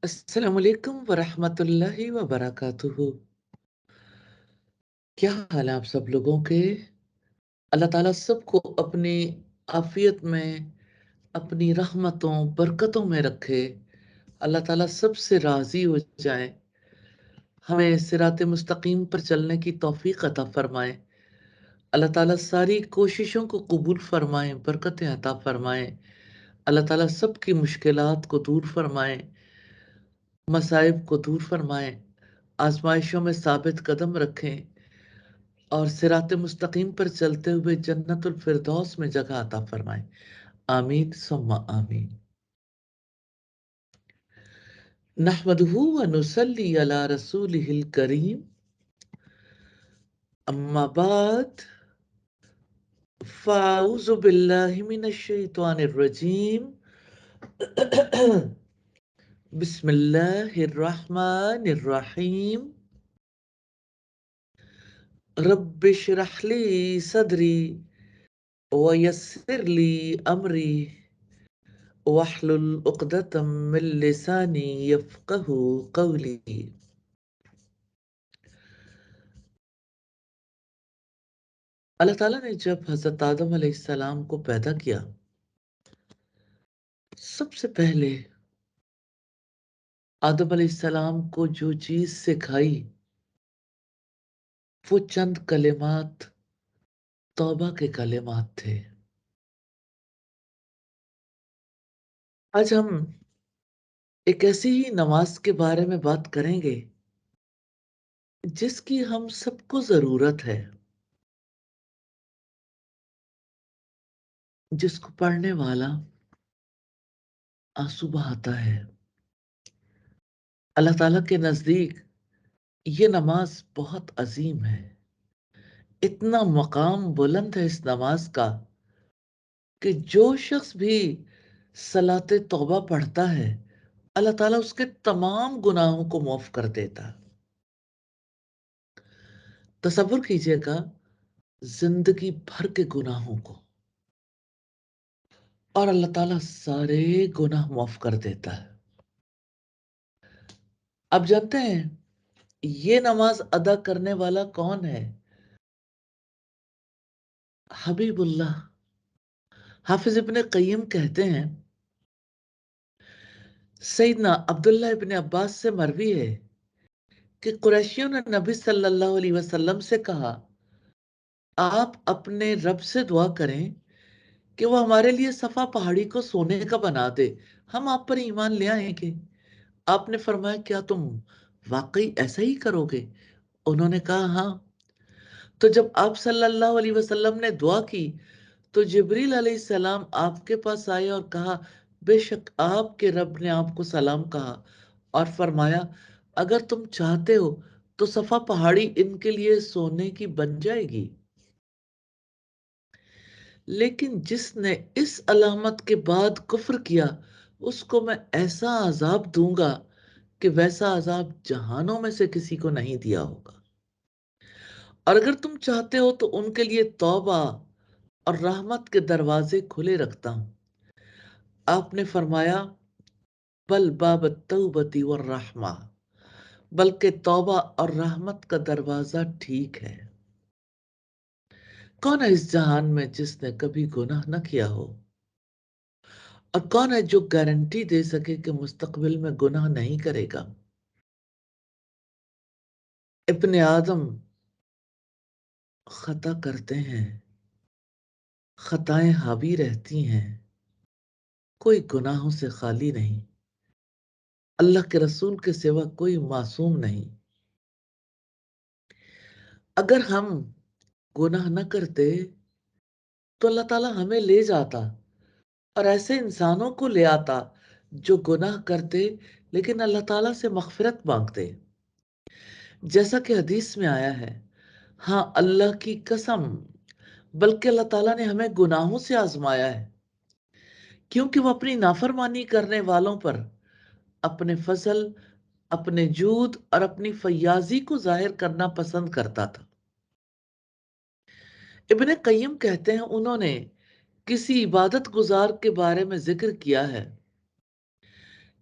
अस्सलाम वालेकुम वरहमतुल्लाहि वबरकातुहू। क्या हाल है आप सब लोगों के? अल्लाह ताला सबको अपनी आफियत में, अपनी रहमतों, बरकतों में रखे। अल्लाह ताला सबसे राज़ी हो जाए। हमें सिराते मुस्तकीम पर चलने की तौफीक अता फरमाए। अल्लाह ताला सारी कोशिशों को कबूल फरमाए, बरकतें अता फरमाए। अल्लाह ताला सबकी मुश्किलात को दूर फरमाए, मसाइब को दूर फरमाए, आज़माइशों में साबित कदम रखें और सिराते मुस्तकीम पर चलते हुए जन्नतुल फिरदौस में जगह अता फरमाए। आमीन सुम्मा आमीन। नहमदुहु व नुसल्ली अला रसूलिहिल करीम। अम्मा बाद फ़ाऊज़ु बिल्लाहि मिनश शैतानिर रजीम। बिस्मिल्लाहिर रहमानिर रहीम। रब्बिश्रह ली सदरी व यस्सिर ली अमरी वहलुल उक़दतम मिन लिसानी यफ़क़हू क़ौली। अल्लाह ताला ने जब हज़रत आदम अलैहिस्सलाम को पैदा किया, सबसे पहले आदम अलैहिस्सलाम को जो चीज़ सिखाई, वो चंद कलिमात, तौबा के कलिमात थे। आज हम एक ऐसी ही नमाज के बारे में बात करेंगे, जिसकी हम सबको ज़रूरत है, जिसको पढ़ने वाला आंसू बहाता है। अल्लाह ताला के नज़दीक ये नमाज बहुत अजीम है। इतना मकाम बुलंद है इस नमाज का कि जो शख्स भी सलाते तौबा पढ़ता है, अल्लाह ताला उसके तमाम गुनाहों को माफ कर देता है। तसव्वुर कीजिएगा जिंदगी भर के गुनाहों को, और अल्लाह ताला सारे गुनाह माफ कर देता है। आप जानते हैं ये नमाज अदा करने वाला कौन है? हबीबुल्लाह हाफिज इब्ने क़य्यिम कहते हैं, सैयदना अब्दुल्लाह इब्ने अब्बास से मरवी है कि कुरैशियों ने नबी सल्लल्लाहु अलैहि वसल्लम से कहा, आप अपने रब से दुआ करें कि वो हमारे लिए सफा पहाड़ी को सोने का बना दे, हम आप पर ईमान ले आएंगे। आपने फरमाया, क्या तुम वाकई ऐसा ही करोगे? उन्होंने कहा, हाँ। तो जब आप सल्लल्लाहु अलैहि वसल्लम ने दुआ की, तो जिब्रील अलैहिस्सलाम आपके पास आए और कहा, बेशक आपके रब ने आपको सलाम कहा और फरमाया, अगर तुम चाहते हो तो सफा पहाड़ी इनके लिए सोने की बन जाएगी। लेकिन जिसने इस अलामत के बाद कुफ्र किया, उसको मैं ऐसा अजाब दूंगा कि वैसा अजाब जहानों में से किसी को नहीं दिया होगा। और अगर तुम चाहते हो तो उनके लिए तौबा और रहमत के दरवाजे खुले रखता हूं। आपने फरमाया, बल बाब तौबती वर रहमा, बल्कि तौबा और रहमत का दरवाजा ठीक है। कौन है इस जहान में जिसने कभी गुनाह न किया हो? और कौन है जो गारंटी दे सके कि मुस्तकबिल में गुनाह नहीं करेगा? इब्ने आदम खता करते हैं, खताएं हावी रहती हैं, कोई गुनाहों से खाली नहीं। अल्लाह के रसूल के सिवा कोई मासूम नहीं। अगर हम गुनाह न करते तो अल्लाह ताला हमें ले जाता और ऐसे इंसानों को ले आता जो गुनाह करते लेकिन अल्लाह ताला से मगफिरत मांगते। जैसा कि हदीस में आया है, हाँ अल्लाह की कसम, बल्कि अल्लाह ताला ने हमें गुनाहों से आजमाया है, क्योंकि वो अपनी नाफरमानी करने वालों पर अपने फजल, अपने जूद और अपनी फयाजी को जाहिर करना पसंद करता था। इब्ने कय्यम कहते हैं, उन्होंने किसी इबादत गुजार के बारे में जिक्र किया है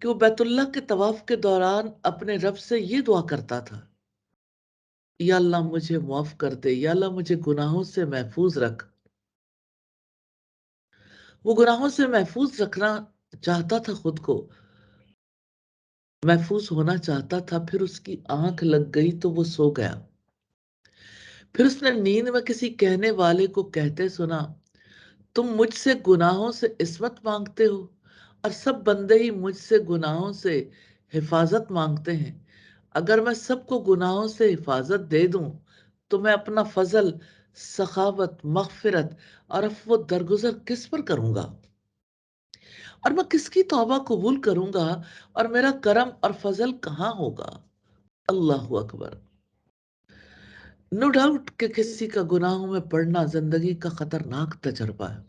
کہ وہ بیت اللہ کے طواف کے دوران اپنے رب سے یہ دعا کرتا تھا: یا اللہ مجھے معاف کر دے، یا اللہ مجھے گناہوں سے محفوظ رکھ۔ وہ گناہوں سے محفوظ رکھنا چاہتا تھا، خود کو محفوظ ہونا چاہتا تھا۔ پھر اس کی آنکھ لگ گئی تو وہ سو گیا۔ پھر اس نے نیند میں کسی کہنے والے کو کہتے سنا: تم مجھ سے گناہوں سے عصمت مانگتے ہو، اور سب بندے ہی مجھ سے گناہوں سے حفاظت مانگتے ہیں۔ اگر میں سب کو گناہوں سے حفاظت دے دوں تو میں اپنا فضل، سخاوت، مغفرت اور عفو و درگزر کس پر کروں گا؟ اور میں کس کی توبہ قبول کروں گا؟ اور میرا کرم اور فضل کہاں ہوگا؟ اللہ اکبر! نو ڈاؤٹ کہ کسی کا گناہوں میں پڑنا زندگی کا خطرناک تجربہ ہے،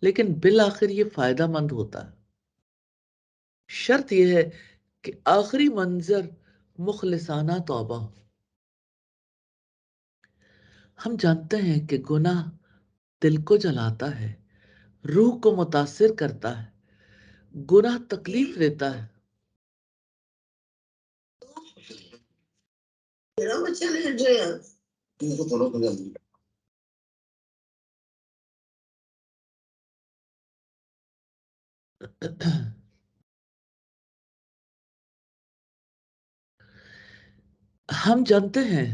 لیکن بالآخر یہ فائدہ مند ہوتا ہے۔ شرط یہ ہے کہ آخری منظر مخلصانہ توبہ ہو۔ ہم جانتے ہیں کہ گناہ دل کو جلاتا ہے، روح کو متاثر کرتا ہے، گناہ تکلیف دیتا ہے۔ ہم جانتے ہیں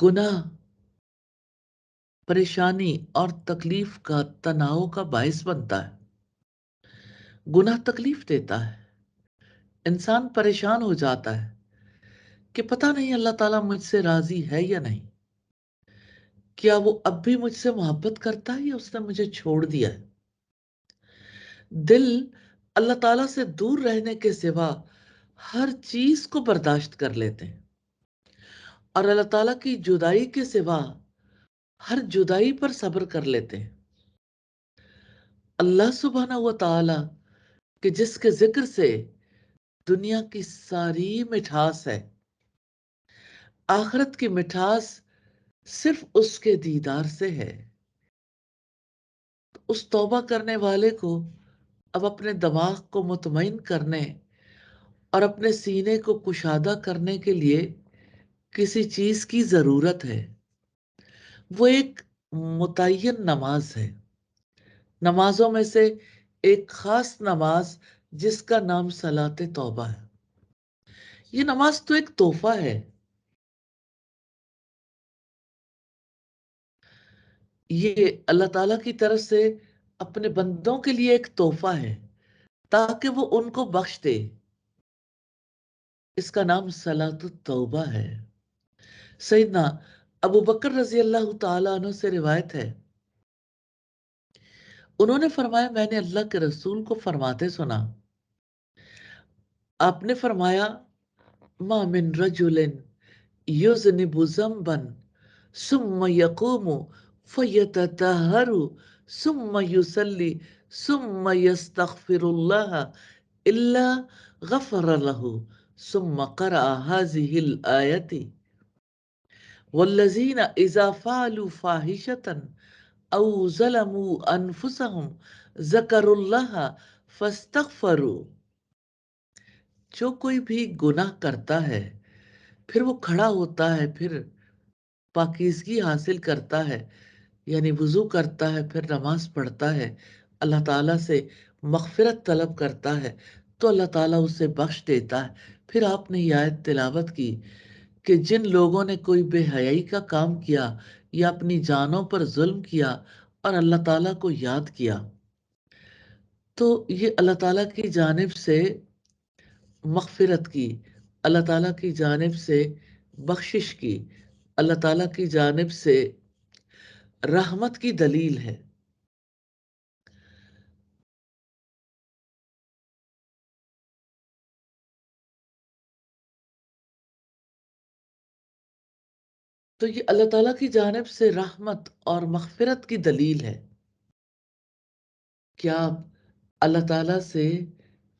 گناہ پریشانی اور تکلیف کا، تناؤ کا باعث بنتا ہے۔ گناہ تکلیف دیتا ہے، انسان پریشان ہو جاتا ہے کہ پتہ نہیں اللہ تعالیٰ مجھ سے راضی ہے یا نہیں، کیا وہ اب بھی مجھ سے محبت کرتا ہے یا اس نے مجھے چھوڑ دیا ہے۔ دل اللہ تعالیٰ سے دور رہنے کے سوا ہر چیز کو برداشت کر لیتے ہیں، اور اللہ تعالیٰ کی جدائی کے سوا ہر جدائی پر صبر کر لیتے ہیں۔ اللہ سبحانہ و تعالیٰ کہ جس کے ذکر سے دنیا کی ساری مٹھاس ہے، آخرت کی مٹھاس صرف اس کے دیدار سے ہے، اس توبہ کرنے والے کو اب اپنے دماغ کو مطمئن کرنے اور اپنے سینے کو کشادہ کرنے کے لیے کسی چیز کی ضرورت ہے۔ وہ ایک متعین نماز ہے، نمازوں میں سے ایک خاص نماز جس کا نام صلاۃ توبہ ہے۔ یہ نماز تو ایک تحفہ ہے۔ یہ اللہ تعالیٰ کی طرف سے اپنے بندوں کے لیے ایک تحفہ ہے تاکہ وہ ان کو بخش دے۔ اس کا نام صلاۃ التوبہ ہے۔ سیدنا ابو بکر رضی اللہ تعالیٰ عنہ سے روایت ہے، انہوں نے فرمایا میں نے اللہ کے رسول کو فرماتے سنا، آپ نے فرمایا: ما من رجل یذنب ذنبا ثم يقوم فيتطهر ثم يصلي ثم يستغفر الله الا غفر له، ثم قرأ هذه الآية: والذين إذا فعلوا فاحشة أو ظلموا أنفسهم ذكروا الله فاستغفروا۔ جو کوئی بھی گناہ کرتا ہے، پھر وہ کھڑا ہوتا ہے، پھر پاکیزگی حاصل کرتا ہے، یعنی وضو کرتا ہے، پھر نماز پڑھتا ہے، اللہ تعالیٰ سے مغفرت طلب کرتا ہے، تو اللہ تعالیٰ اسے بخش دیتا ہے۔ پھر آپ نے یہ آیت تلاوت کی کہ جن لوگوں نے کوئی بے حیائی کا کام کیا یا اپنی جانوں پر ظلم کیا اور اللہ تعالیٰ کو یاد کیا، تو یہ اللہ تعالیٰ کی جانب سے مغفرت کی، اللہ تعالیٰ کی جانب سے بخشش کی، اللہ تعالیٰ کی جانب سے رحمت کی دلیل ہے۔ تو یہ اللہ تعالیٰ کی جانب سے رحمت اور مغفرت کی دلیل ہے۔ کیا آپ اللہ تعالیٰ سے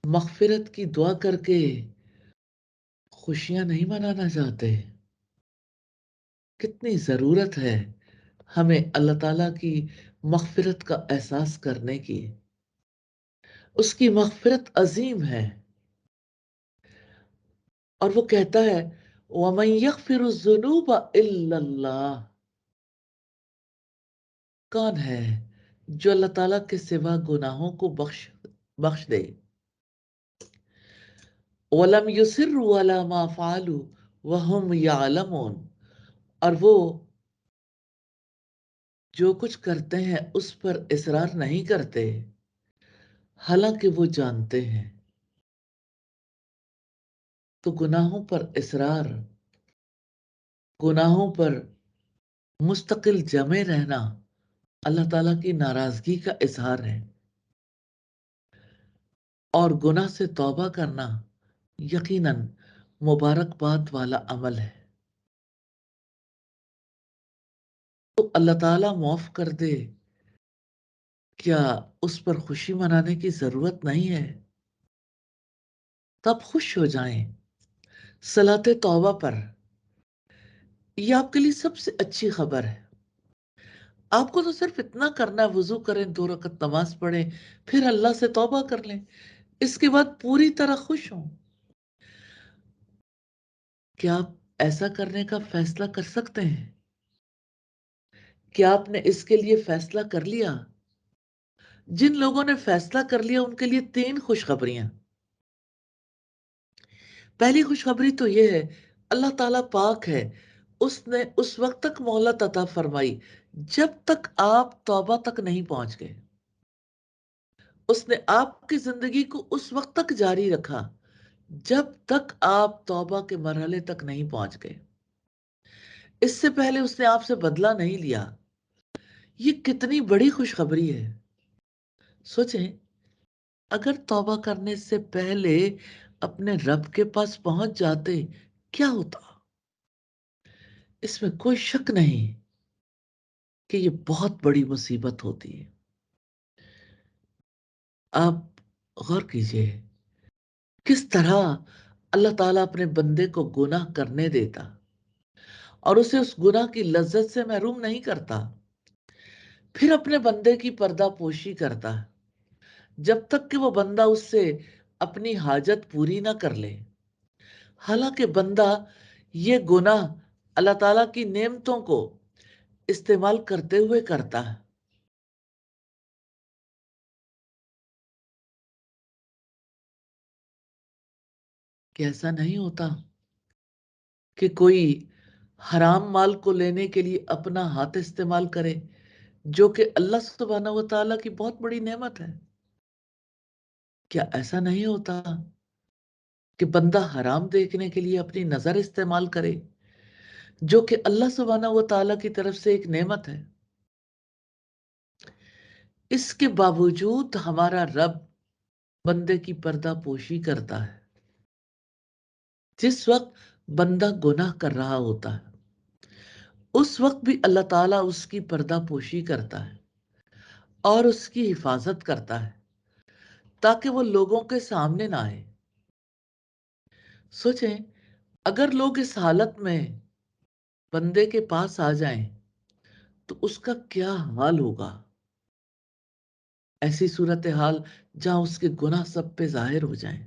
مغفرت کی دعا کر کے خوشیاں نہیں منانا چاہتے؟ کتنی ضرورت ہے ہمیں اللہ تعالیٰ کی مغفرت کا احساس کرنے کی۔ اس کی مغفرت عظیم ہے، اور وہ کہتا ہے وَمَن يَغْفِرُ الذُّنُوبَ إِلَّا اللَّهُ، کون ہے جو اللہ تعالیٰ کے سوا گناہوں کو بخش دے؟ وَلَمْ يُصِرُّوا عَلَى مَا فَعَلُوا وَهُمْ يَعْلَمُونَ، اور وہ جو کچھ کرتے ہیں اس پر اصرار نہیں کرتے حالانکہ وہ جانتے ہیں۔ تو گناہوں پر اصرار، گناہوں پر مستقل جمے رہنا اللہ تعالیٰ کی ناراضگی کا اظہار ہے، اور گناہ سے توبہ کرنا یقیناً مبارکباد والا عمل ہے۔ تو اللہ تعالیٰ معاف کر دے، کیا اس پر خوشی منانے کی ضرورت نہیں ہے؟ تب خوش ہو جائیں صلاۃ توبہ پر، یہ آپ کے لیے سب سے اچھی خبر ہے۔ آپ کو تو صرف اتنا کرنا ہے، وضو کریں، 2 رکعت نماز پڑھیں، پھر اللہ سے توبہ کر لیں، اس کے بعد پوری طرح خوش ہوں۔ کیا آپ ایسا کرنے کا فیصلہ کر سکتے ہیں؟ کیا آپ نے اس کے لیے فیصلہ کر لیا؟ جن لوگوں نے فیصلہ کر لیا ان کے لیے 3 خوشخبریاں۔ پہلی خوشخبری تو یہ ہے، اللہ تعالیٰ پاک ہے، اس نے اس وقت تک مہلت عطا فرمائی جب تک آپ توبہ تک نہیں پہنچ گئے۔ اس نے آپ کی زندگی کو اس وقت تک جاری رکھا جب تک آپ توبہ کے مرحلے تک نہیں پہنچ گئے۔ اس سے پہلے اس نے آپ سے بدلہ نہیں لیا۔ یہ کتنی بڑی خوشخبری ہے۔ سوچیں، اگر توبہ کرنے سے پہلے اپنے رب کے پاس پہنچ جاتے کیا ہوتا؟ اس میں کوئی شک نہیں کہ یہ بہت بڑی مصیبت ہوتی ہے۔ آپ غور کیجئے کس طرح اللہ تعالیٰ اپنے بندے کو گناہ کرنے دیتا اور اسے اس گناہ کی لذت سے محروم نہیں کرتا، پھر اپنے بندے کی پردہ پوشی کرتا جب تک کہ وہ بندہ اس سے اپنی حاجت پوری نہ کر لے، حالانکہ بندہ یہ گناہ اللہ تعالیٰ کی نعمتوں کو استعمال کرتے ہوئے کرتا ہے۔ کہ ایسا نہیں ہوتا کہ کوئی حرام مال کو لینے کے لیے اپنا ہاتھ استعمال کرے، جو کہ اللہ سبحانہ و تعالیٰ کی بہت بڑی نعمت ہے؟ کیا ایسا نہیں ہوتا کہ بندہ حرام دیکھنے کے لیے اپنی نظر استعمال کرے، جو کہ اللہ سبحانہ و تعالیٰ کی طرف سے ایک نعمت ہے؟ اس کے باوجود ہمارا رب بندے کی پردہ پوشی کرتا ہے جس وقت بندہ گناہ کر رہا ہوتا ہے، اس وقت بھی اللہ تعالیٰ اس کی پردہ پوشی کرتا ہے اور اس کی حفاظت کرتا ہے تاکہ وہ لوگوں کے سامنے نہ آئے۔ سوچیں، اگر لوگ اس حالت میں بندے کے پاس آ جائیں تو اس کا کیا حال ہوگا؟ ایسی صورتحال جہاں اس کے گناہ سب پہ ظاہر ہو جائیں۔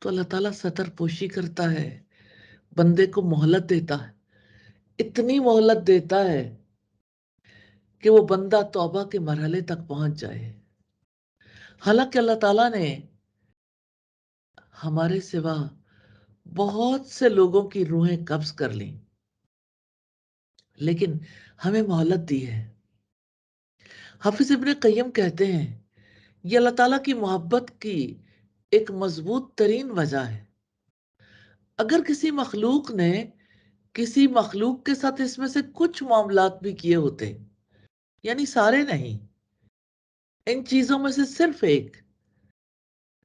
تو اللہ تعالیٰ ستر پوشی کرتا ہے، بندے کو مہلت دیتا ہے، اتنی مہلت دیتا ہے کہ وہ بندہ توبہ کے مرحلے تک پہنچ جائے۔ حالانکہ اللہ تعالیٰ نے ہمارے سوا بہت سے لوگوں کی روحیں قبض کر لیں، لیکن ہمیں مہلت دی ہے۔ حافظ ابن قیم کہتے ہیں یہ اللہ تعالیٰ کی محبت کی ایک مضبوط ترین وجہ ہے۔ اگر کسی مخلوق نے کسی مخلوق کے ساتھ اس میں سے کچھ معاملات بھی کیے ہوتے، یعنی سارے نہیں، ان چیزوں میں سے صرف ایک،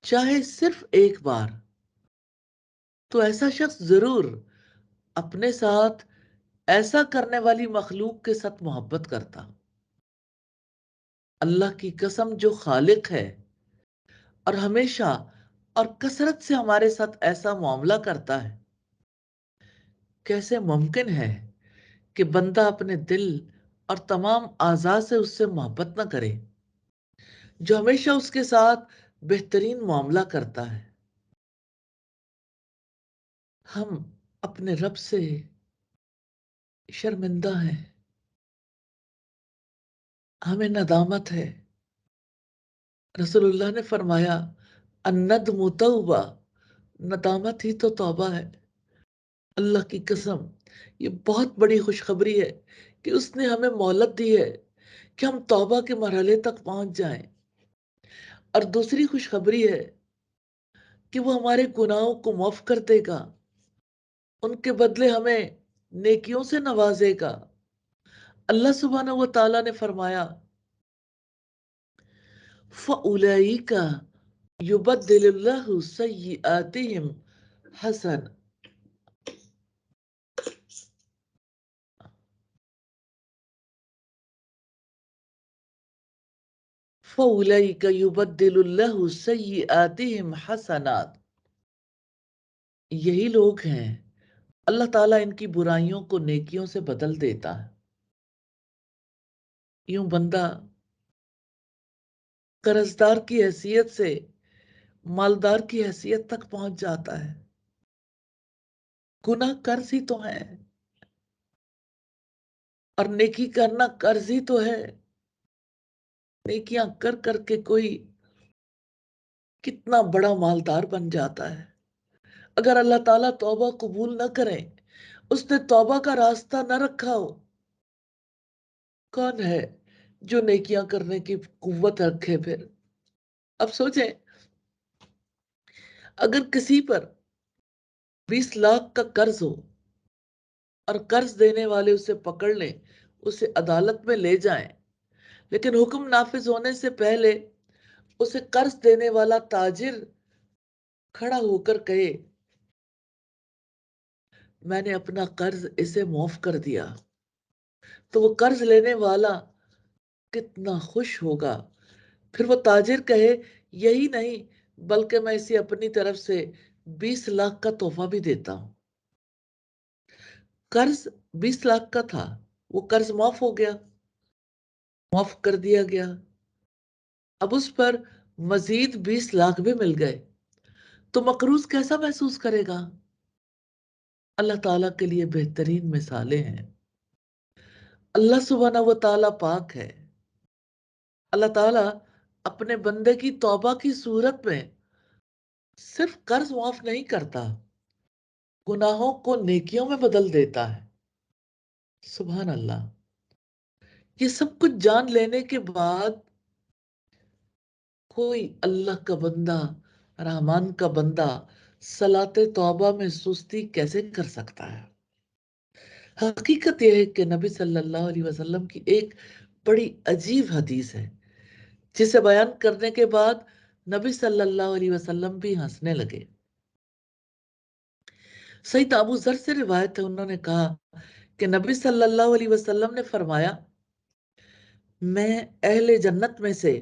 چاہے صرف ایک بار، تو ایسا شخص ضرور اپنے ساتھ ایسا کرنے والی مخلوق کے ساتھ محبت کرتا۔ اللہ کی قسم، جو خالق ہے اور ہمیشہ اور کثرت سے ہمارے ساتھ ایسا معاملہ کرتا ہے، کیسے ممکن ہے کہ بندہ اپنے دل اور تمام اعضاء سے اس سے محبت نہ کرے؟ जो हमेशा उसके साथ बेहतरीन मामला करता है। हम अपने रब से शर्मिंदा हैं, हमें नदामत है। रसूलुल्लाह ने फरमाया, अन्नदमु तौबा, नदामत ही तो तौबा है। अल्लाह की कसम, ये बहुत बड़ी खुशखबरी है कि उसने हमें मोहलत दी है कि हम तौबा के मरहले तक पहुंच जाएं। और दूसरी खुशखबरी है कि वो हमारे गुनाहों को माफ कर देगा, उनके बदले हमें नेकियों से नवाजेगा। अल्लाह सुब्हानहू व तआला ने फरमाया, फउलाइका युबद्दिलुल्लाहु सय्यिआतिहिम हसन, फउलाइका युबद्दिलुल्लाहु सय्यिआतिहिम हसनात। यही लोग हैं, अल्लाह ताला इनकी बुराइयों को नेकियों से बदल देता है। यूं बंदा कर्जदार की हैसियत से मालदार की हैसियत तक पहुंच जाता है। गुनाह कर्ज ही तो है, और नेकी करना कर्ज ही तो है। नेकियां कर करके कोई कितना बड़ा मालदार बन जाता है। अगर अल्लाह ताला तौबा कबूल न करे, उसने तौबा का रास्ता न रखा हो, कौन है जो नेकियां करने की कुव्वत रखे फिर? अब सोचें, अगर किसी पर 20 लाख का कर्ज हो और कर्ज देने वाले उसे पकड़ लें, उसे अदालत में ले जाएं, लेकिन हुक्म नाफिज होने से पहले उसे कर्ज देने वाला ताजिर खड़ा होकर कहे, मैंने अपना कर्ज इसे माफ कर दिया, तो वो कर्ज लेने वाला कितना खुश होगा। फिर वो ताजिर कहे, यही नहीं बल्कि मैं इसे अपनी तरफ से 20 लाख का तोहफा भी देता हूं। कर्ज 20 लाख का था, वो कर्ज माफ हो गया, माफ कर दिया गया। अब उस पर मजीद 20 लाख भी मिल गए, तो मकरूज कैसा महसूस करेगा? अल्लाह ताला के लिए बेहतरीन मिसालें हैं। अल्लाह सुब्हानहू व तआला पाक है। अल्लाह ताला अपने बंदे की तौबा की सूरत में सिर्फ कर्ज माफ नहीं करता, गुनाहों को नेकियों में बदल देता है। सुभान अल्लाह। ये सब कुछ जान लेने के बाद कोई अल्लाह का बंदा, रहमान का बंदा सलाते तौबा में सुस्ती कैसे कर सकता है? हकीकत यह है कि नबी सल्लल्लाहु अलैहि वसल्लम की एक बड़ी अजीब हदीस है, जिसे बयान करने के बाद नबी सल्लल्लाहु अलैहि वसल्लम भी हंसने लगे। सईद अबू जर से रिवायत है, उन्होंने कहा कि नबी सल्लल्लाहु अलैहि वसल्लम ने फरमाया, मैं अहले जन्नत में से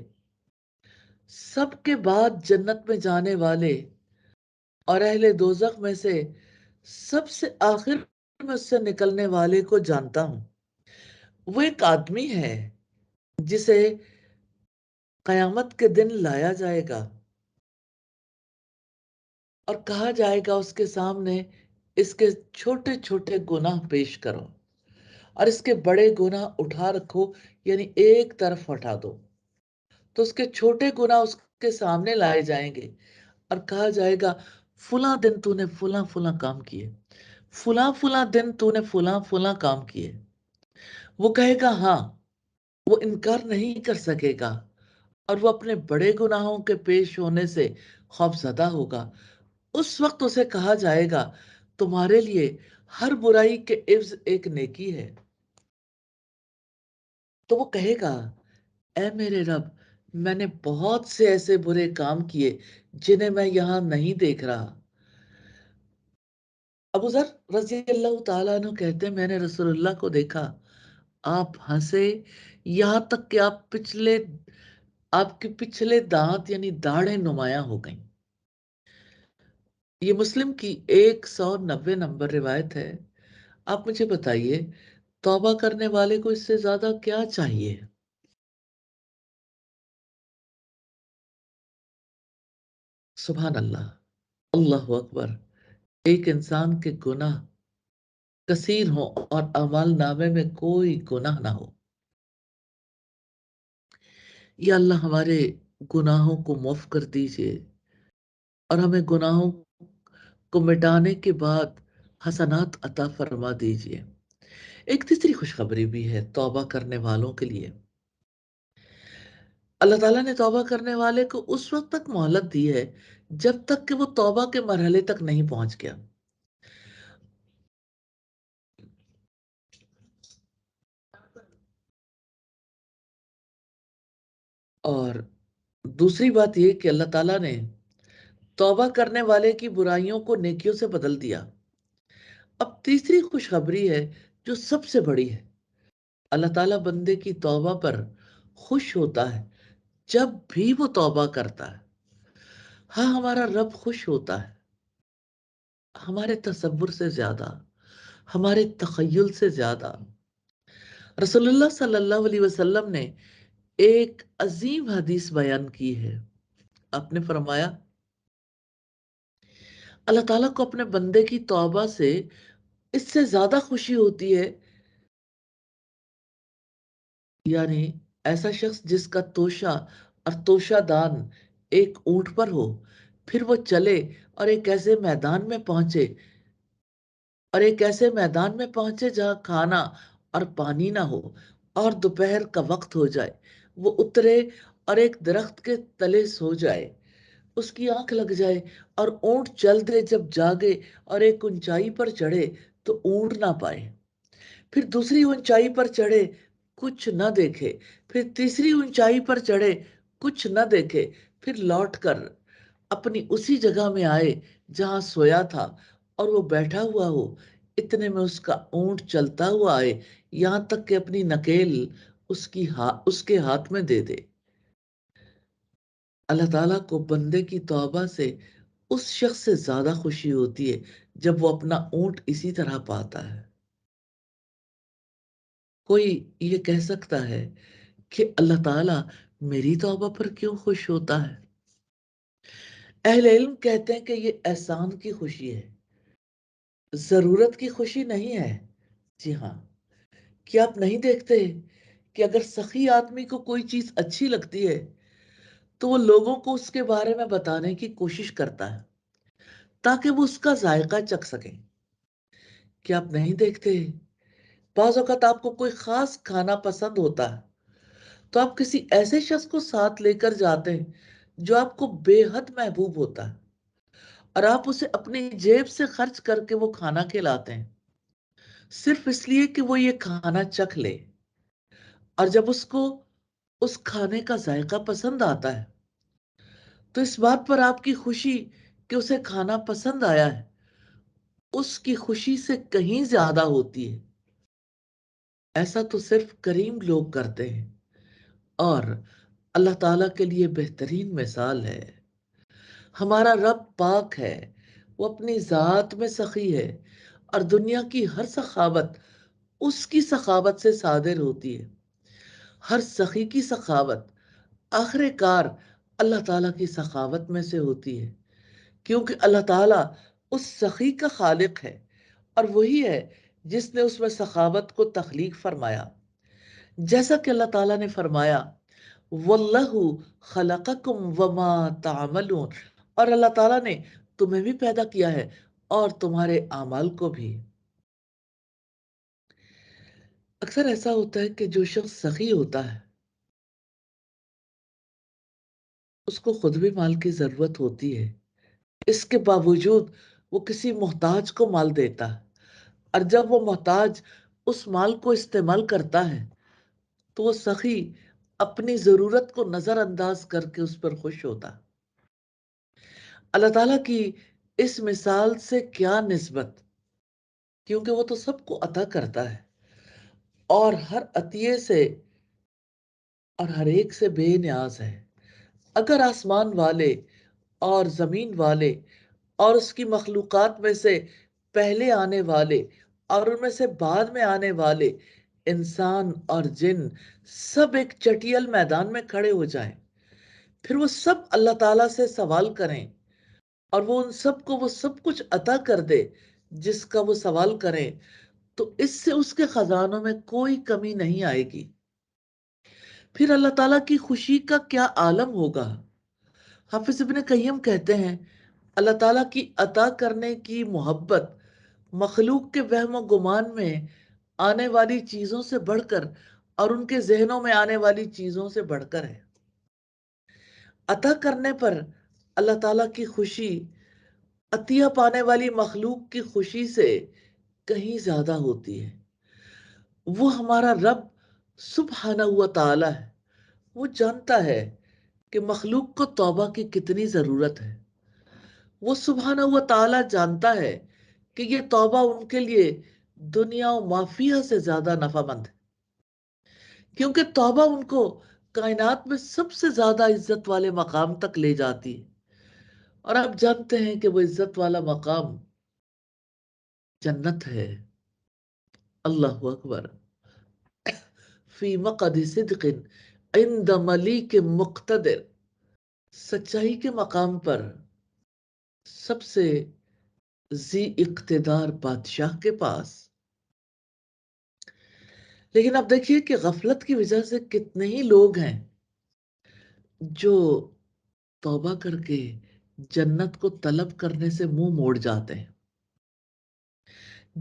सबके बाद जन्नत में जाने वाले और अहले दोजख में से सबसे आखिर में उससे निकलने वाले को जानता हूं। वो एक आदमी है जिसे कयामत के दिन लाया जाएगा और कहा जाएगा उसके सामने, इसके छोटे छोटे गुनाह पेश करो और इसके बड़े गुनाह उठा रखो, यानी एक तरफ हटा दो। तो उसके छोटे गुनाह उसके सामने लाए जाएंगे और कहा जाएगा, फुला दिन तूने फुला फुला काम किए, फुला फुला दिन तूने फुला फुला काम किए। वो कहेगा हाँ, वो इनकार नहीं कर सकेगा और वो अपने बड़े गुनाहों के पेश होने से खौफजदा होगा। उस वक्त उसे कहा जाएगा, तुम्हारे लिए हर बुराई के इव्ज एक नेकी है। तो वो कहेगा, ऐ मेरे रब, मैंने बहुत से ऐसे बुरे काम किए जिन्हें मैं यहां नहीं देख रहा। अबू जर रजी अल्लाह तआला अन्हु कहते हैं, मैंने रसूलुल्लाह को देखा, आप हंसे यहां तक कि आपके पिछले दांत यानी दाढ़ें नुमाया हो गई। ये मुस्लिम की 190 नंबर रिवायत है। आप मुझे बताइए, तौबा करने वाले को इससे ज्यादा क्या चाहिए? सुभान अल्लाह, अल्लाह अकबर। एक इंसान के गुनाह कसीर हो और अमाल नामे में कोई गुनाह ना हो, या अल्लाह हमारे गुनाहों को माफ कर दीजिए और हमें गुनाहों को मिटाने के बाद हसनात अता फरमा दीजिए। एक तीसरी खुशखबरी भी है तौबा करने वालों के लिए। अल्लाह ताला ने तौबा करने वाले को उस वक्त तक मोहलत दी है जब तक कि वो तौबा के मरहले तक नहीं पहुंच गया। और दूसरी बात ये कि अल्लाह ताला ने तौबा करने वाले की बुराइयों को नेकियों से बदल दिया। अब तीसरी खुशखबरी है जो सबसे बड़ी है। अल्लाह ताला बंदे की तौबा पर खुश होता है जब भी वो तौबा करता है। हाँ, हमारा रब खुश होता है हमारे तसव्वुर से ज्यादा, हमारे तखय्युल से ज्यादा। रसूलुल्लाह सल्लल्लाहु अलैहि वसल्लम ने एक अजीम हदीस बयान की है। आपने फरमाया, अल्लाह ताला को अपने बंदे की तौबा से इससे ज्यादा खुशी होती है, यानी ऐसा शख्स जिसका तोशा और तोशा दान एक ऊंट पर हो, फिर वो चले और एक ऐसे मैदान में पहुंचे जहां खाना और पानी ना हो और दोपहर का वक्त हो जाए, वो उतरे और एक दरख्त के तले सो जाए, उसकी आंख लग जाए और ऊंट चल दे जब जागे और एक ऊंचाई पर चढ़े तो ऊंट ना पाए, फिर दूसरी ऊंचाई पर चढ़े, कुछ न देखे, फिर तीसरी ऊंचाई पर चढ़े, कुछ न देखे, फिर लौट कर अपनी उसी जगह में आए जहां सोया था और वो बैठा हुआ हो, इतने में उसका ऊंट चलता हुआ आए, यहां तक कि अपनी नकेल उसके हाथ में दे दे। अल्लाह ताला को बंदे की तौबा से उस शख्स से ज्यादा खुशी होती है जब वो अपना ऊंट इसी तरह पाता है। कोई ये कह सकता है कि अल्लाह ताला मेरी तौबा पर क्यों खुश होता है? अहले इल्म कहते हैं कि ये एहसान की खुशी है, जरूरत की खुशी नहीं है। जी हाँ, क्या आप नहीं देखते कि अगर सखी आदमी को कोई चीज अच्छी लगती है तो वो लोगों को उसके बारे में बताने की कोशिश करता है ताकि वो उसका जायका चख सके। क्या आप नहीं देखते, बाज़ औक़ात आपको कोई खास खाना पसंद होता है तो आप किसी ऐसे शख्स को साथ लेकर जाते हैं जो आपको बेहद महबूब होता है और आप उसे अपनी जेब से खर्च करके वो खाना खिलाते हैं सिर्फ इसलिए कि वो ये खाना चख ले। और जब उसको उस खाने का जायका पसंद आता है तो इस बात पर आपकी खुशी कि उसे खाना पसंद आया है उसकी खुशी से कहीं ज्यादा होती है। ऐसा तो सिर्फ करीम लोग करते हैं और अल्लाह ताला के लिए बेहतरीन मिसाल है। हमारा रब पाक है, वो अपनी जात में सखी है और दुनिया की हर सखावत उसकी सखावत से सादिर होती है। हर सखी की सखावत आखिरकार अल्लाह ताला की सखावत में से होती है, क्योंकि अल्लाह ताला उस सखी का खालिक है और वही है जिसने उसमें सखावत को तख्लीक फरमाया। जैसा कि अल्लाह ताला ने फरमाया, वल्लाहु खलककुम वमा तामलून, और अल्लाह ताला ने तुम्हें भी पैदा किया है और तुम्हारे आमाल को भी। अक्सर ऐसा होता है कि जो शख्स सखी होता है उसको खुद भी माल की जरूरत होती है, इसके बावजूद वो किसी मोहताज को माल देता है और जब वो मोहताज उस माल को इस्तेमाल करता है तो वो सखी अपनी जरूरत को नजरअंदाज करके उस पर खुश होता है। अल्लाह ताला की इस मिसाल से क्या निस्बत, क्योंकि वो तो सबको अता करता है और हर अतिये से और हर एक से बेनियाज है। अगर आसमान वाले और जमीन वाले और उसकी मखलूकात में से पहले आने वाले और उनमें से बाद में आने वाले इंसान और जिन सब एक चटियल मैदान में खड़े हो जाएं, फिर वो सब अल्लाह ताला से सवाल करें اور وہ ان سب کو وہ سب کچھ عطا کر دے جس کا وہ سوال کریں، تو اس سے اس کے خزانوں میں کوئی کمی نہیں آئے گی۔ پھر اللہ تعالیٰ کی خوشی کا کیا عالم ہوگا۔ حافظ ابن قیم کہتے ہیں اللہ تعالیٰ کی عطا کرنے کی محبت مخلوق کے وہم و گمان میں آنے والی چیزوں سے بڑھ کر اور ان کے ذہنوں میں آنے والی چیزوں سے بڑھ کر ہے۔ عطا کرنے پر اللہ تعالیٰ کی خوشی عطیہ پانے والی مخلوق کی خوشی سے کہیں زیادہ ہوتی ہے۔ وہ ہمارا رب سبحانہ و تعالی ہے۔ وہ جانتا ہے کہ مخلوق کو توبہ کی کتنی ضرورت ہے۔ وہ سبحانہ و تعالی جانتا ہے کہ یہ توبہ ان کے لیے دنیا و مافیہ سے زیادہ نفع مند ہے، کیونکہ توبہ ان کو کائنات میں سب سے زیادہ عزت والے مقام تک لے جاتی ہے، اور آپ جانتے ہیں کہ وہ عزت والا مقام جنت ہے۔ اللہ اکبر۔ فی مقعد صدق عند ملیک مقتدر، سچائی کے مقام پر سب سے ذی اقتدار بادشاہ کے پاس۔ لیکن اب دیکھیے کہ غفلت کی وجہ سے کتنے ہی لوگ ہیں جو توبہ کر کے جنت کو طلب کرنے سے منہ موڑ جاتے ہیں۔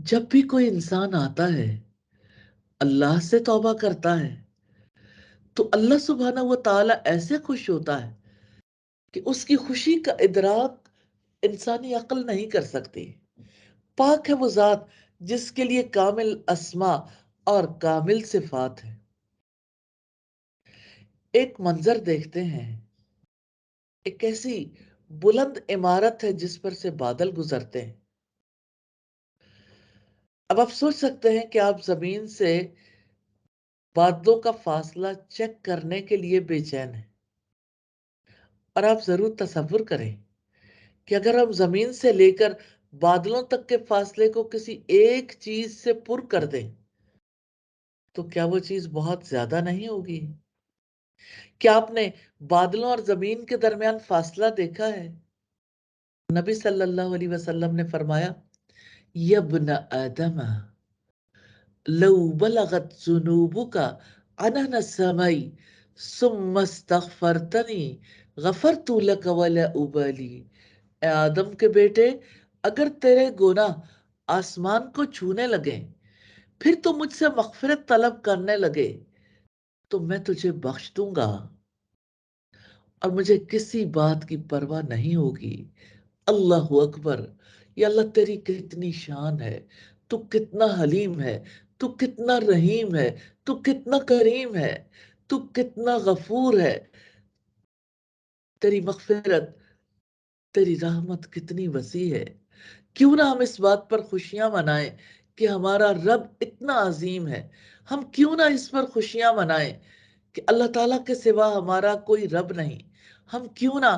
جب بھی کوئی انسان آتا ہے اللہ سے توبہ کرتا ہے تو اللہ سبحانہ و تعالی ایسے خوش ہوتا ہے کہ اس کی خوشی کا ادراک انسانی عقل نہیں کر سکتی۔ پاک ہے وہ ذات جس کے لیے کامل اسما اور کامل صفات ہیں۔ ایک منظر دیکھتے ہیں، ایک ایسی بلند عمارت ہے جس پر سے بادل گزرتے ہیں۔ اب آپ سوچ سکتے ہیں کہ آپ زمین سے بادلوں کا فاصلہ چیک کرنے کے لیے بے چین ہیں، اور آپ ضرور تصور کریں کہ اگر ہم زمین سے لے کر بادلوں تک کے فاصلے کو کسی ایک چیز سے پر کر دیں تو کیا وہ چیز بہت زیادہ نہیں ہوگی؟ کیا آپ نے بادلوں اور زمین کے درمیان فاصلہ دیکھا ہے؟ نبی صلی اللہ علیہ وسلم نے فرمایا یبن آدم لو بلغت ذنوبک عنان السماء ثم استغفرتنی غفرت لک ولا ابالی۔ اے آدم کے بیٹے، اگر تیرے گناہ آسمان کو چھونے لگے پھر تو مجھ سے مغفرت طلب کرنے لگے تو میں تجھے بخش دوں گا، اور مجھے کسی بات کی پرواہ نہیں ہوگی۔ اللہ اکبر۔ یا اللہ تیری کتنی شان ہے، تو کتنا حلیم ہے، تو کتنا رحیم ہے، تو کتنا کریم ہے، تو کتنا غفور ہے۔ تیری مغفرت، تیری رحمت کتنی وسیع ہے۔ کیوں نہ ہم اس بات پر خوشیاں منائیں کہ ہمارا رب اتنا عظیم ہے۔ ہم کیوں نہ اس پر خوشیاں منائیں کہ اللہ تعالیٰ کے سوا ہمارا کوئی رب نہیں۔ ہم کیوں نہ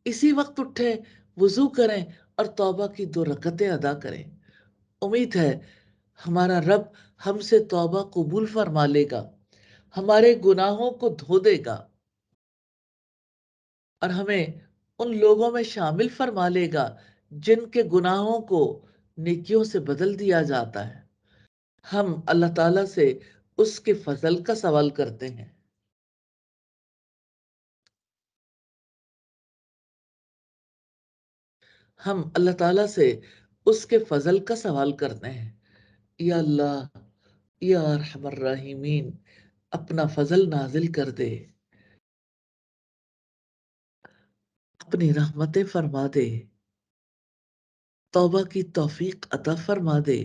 اسی وقت اٹھیں، وضو کریں اور توبہ کی 2 رکعتیں ادا کریں۔ امید ہے ہمارا رب ہم سے توبہ قبول فرما لے گا، ہمارے گناہوں کو دھو دے گا، اور ہمیں ان لوگوں میں شامل فرما لے گا جن کے گناہوں کو نیکیوں سے بدل دیا جاتا ہے۔ ہم اللہ تعالیٰ سے اس کے فضل کا سوال کرتے ہیں۔ ہم اللہ تعالیٰ سے اس کے فضل کا سوال کرتے ہیں۔ یا اللہ، یا ارحم الراحمین، اپنا فضل نازل کر دے، اپنی رحمتیں فرما دے، توبہ کی توفیق عطا فرما دے،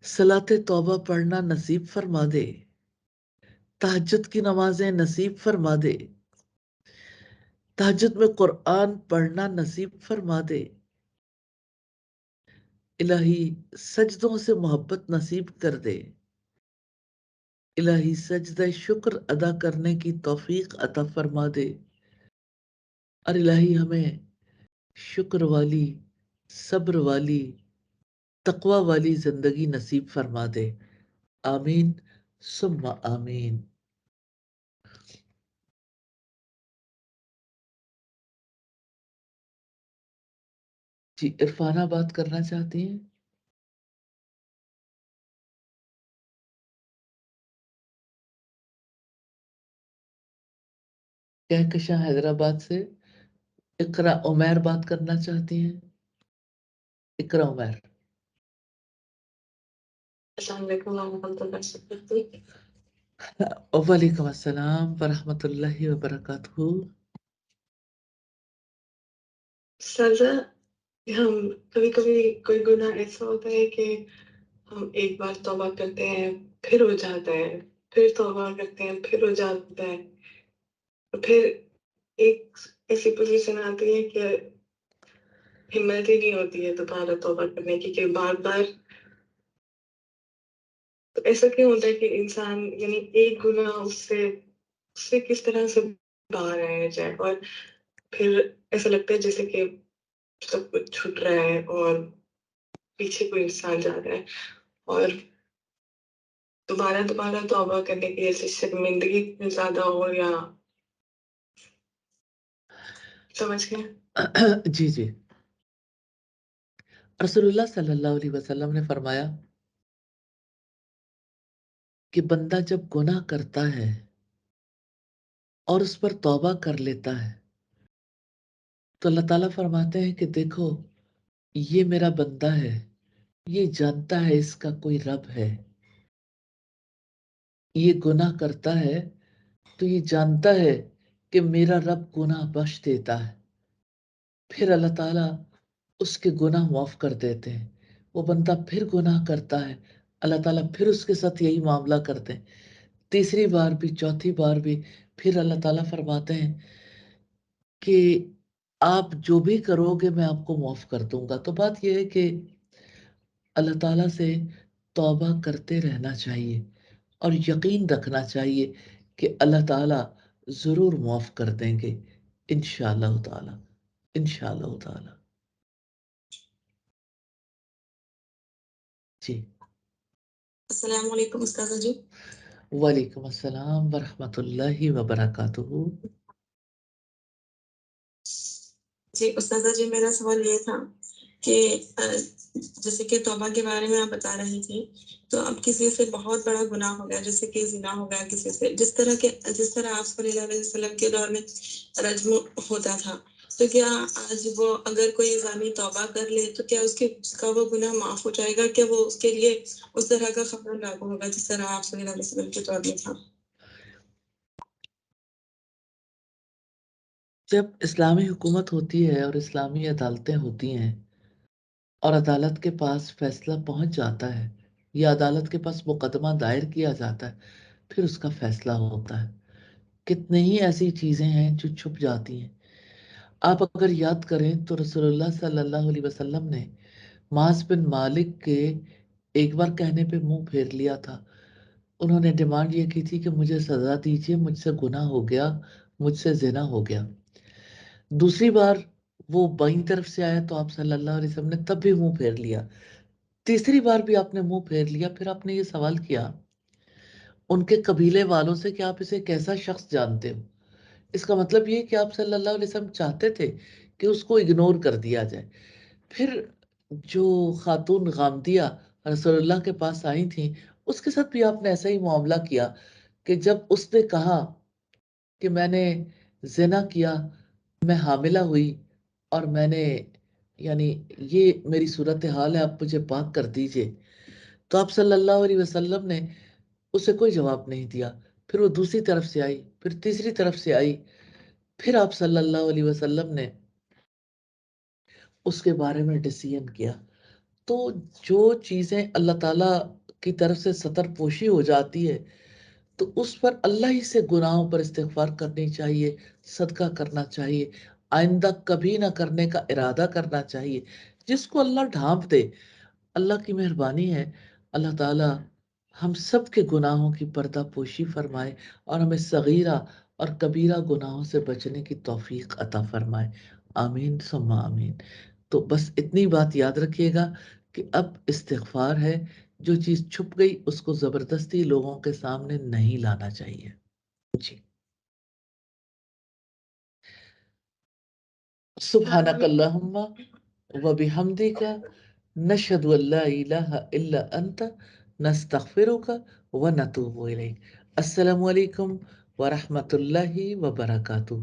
صلاۃ توبہ پڑھنا نصیب فرما دے، تہجد کی نمازیں نصیب فرما دے، تہجد میں قرآن پڑھنا نصیب فرما دے۔ الہی سجدوں سے محبت نصیب کر دے۔ الہی سجدہ شکر ادا کرنے کی توفیق عطا فرما دے، اور الہی ہمیں شکر والی، صبر والی، تقوی والی زندگی نصیب فرما دے۔ آمین ثم آمین۔ जी, इरफाना बात करना चाहती हैं? कहकशां हैदराबाद से। इकरा उमैर बात करना चाहती हैं? इकरा उमैर। अस्सलाम वालेकुम रहमतुल्लाहि व बरकातहू। वालेकुम अस्सलाम व रहमतुल्लाहि व बरकातहू। सजा, हम कभी-कभी कोई गुनाह ऐसा होता है कि हम एक बार तौबा करते हैं, फिर हो जाता है, फिर तौबा करते हैं, फिर हो जाता है। फिर एक ऐसी पोज़ीशन आती है कि हिम्मत ही नहीं होती है दोबारा तौबा करने की, कि बार-बार। तो ऐसा क्यों होता है कि इंसान यानी एक गुनाह उससे उससे किस तरह से बाहर आया जाए, और फिर ऐसा लगता है जैसे कि सब कुछ छूट रहा है और पीछे कोई इंसान जा रहा है, और दोबारा तौबा करने की ऐसी शर्मिंदगी इतनी ज़्यादा हो, या समझ गए? जी, जी। रसूलुल्लाह सल्लल्लाहु अलैहि वसल्लम ने फरमाया कि बंदा जब गुनाह करता है और उस पर तौबा कर लेता है, तो अल्लाह ताला फरमाते हैं कि देखो, ये मेरा बंदा है, ये जानता है इसका कोई रब है। ये गुनाह करता है तो ये जानता है कि मेरा रब गुनाह बख्श देता है। फिर अल्लाह ताला उसके गुनाह माफ कर देते हैं। वो बंदा फिर गुनाह करता है, अल्लाह ताला फिर उसके साथ यही मामला करते हैं। तीसरी बार भी, चौथी बार भी, फिर अल्लाह ताला फरमाते हैं कि आप जो भी करोगे मैं आपको माफ कर दूंगा। तो बात यह है कि अल्लाह ताला से तौबा करते रहना चाहिए और यकीन रखना चाहिए कि अल्लाह ताला ज़रूर माफ़ कर देंगे, इंशाअल्लाह ताला, इंशाअल्लाह ताला। जी। अस्सलाम वालेकुम उस्ताज़ा जी। वालेकुम अस्सलाम व रहमतुल्लाहि व बरकातुहू। जी, उस्ताज़ा जी, मेरा सवाल ये था कि जैसे कि तौबा के बारे में आप बता रही थी, तो अब किसी से बहुत बड़ा गुनाह हो गया, जैसे कि ज़िना हो गया किसी से, जिस तरह आप सल्लल्लाहु अलैहि वसल्लम के दौर में रज्म होता था, तो क्या आज वो अगर कोई ज़ानी तौबा कर ले, तो क्या उसका वो गुनाह माफ़ हो जाएगा? क्या वो उसके लिए उस तरह का ख़तरा लागू होगा, जिस तरह आप सल्लल्लाहु अलैहि वसल्लम के दौर में था? जब इस्लामी हुकूमत होती है और इस्लामी अदालतें होती हैं और अदालत के पास फैसला पहुंच जाता है या अदालत के पास मुकदमा दायर किया जाता है, फिर उसका फैसला होता है। कितनी ही ऐसी चीज़ें हैं जो छुप जाती हैं। आप अगर याद करें तो रसूलुल्लाह सल्लल्लाहु अलैहि वसल्लम ने मास बिन मालिक के एक बार कहने पे मुंह फेर लिया था। उन्होंने डिमांड ये की थी कि मुझे सजा दीजिए, मुझसे गुनाह हो गया, मुझसे जिना हो गया। दूसरी बार वो बाईं तरफ से आया तो आप सल्लल्लाहु अलैहि वसल्लम ने तब भी मुंह फेर लिया। तीसरी बार भी आपने मुंह फेर लिया। फिर आपने ये सवाल किया उनके कबीले वालों से कि आप इसे कैसा शख्स जानते हो। इसका मतलब ये कि आप सल्लल्लाहु अलैहि वसल्लम चाहते थे कि उसको इग्नोर कर दिया जाए। फिर जो खातून गामदिया रसूलुल्लाह के पास आई थी, उसके साथ भी आपने ऐसा ही मामला किया कि जब उसने कहा कि मैंने ज़िना किया, मैं हामिला हुई और मैंने यानी ये मेरी सूरत हाल है, आप मुझे पाक कर दीजिए। तो आप सल्लल्लाहु अलैहि वसल्लम ने उसे कोई जवाब नहीं दिया। फिर वो दूसरी तरफ से आई, फिर तीसरी तरफ से आई, फिर आप सल्लल्लाहु अलैहि वसल्लम ने उसके बारे में डिसीजन किया। तो जो चीज़ें अल्लाह ताला की तरफ से सतर पोशी हो जाती है, तो उस पर अल्लाह ही से गुनाहों पर इस्तिग़फ़ार करनी चाहिए, सदका करना चाहिए, आइंदा कभी ना करने का इरादा करना चाहिए। जिसको अल्लाह ढाँप दे, अल्लाह की मेहरबानी है, अल्लाह ताला हम सब के गुनाहों की पर्दापोशी फरमाए और हमें सगीरा और कबीरा गुनाहों से बचने की तौफीक अता फरमाए। आमीन सुम्मा आमीन। तो बस इतनी बात याद रखिएगा कि अब इस्तिग़फ़ार है, जो चीज़ छुप गई उसको ज़बरदस्ती लोगों के सामने नहीं लाना चाहिए। जी। सुब्हानक अल्लाहुम्मा وبحمدک نشہد ان لا الہ الا انت نستغفرک ونتوب الیک۔ السلام علیکم ورحمۃ اللہ وبرکاتہ۔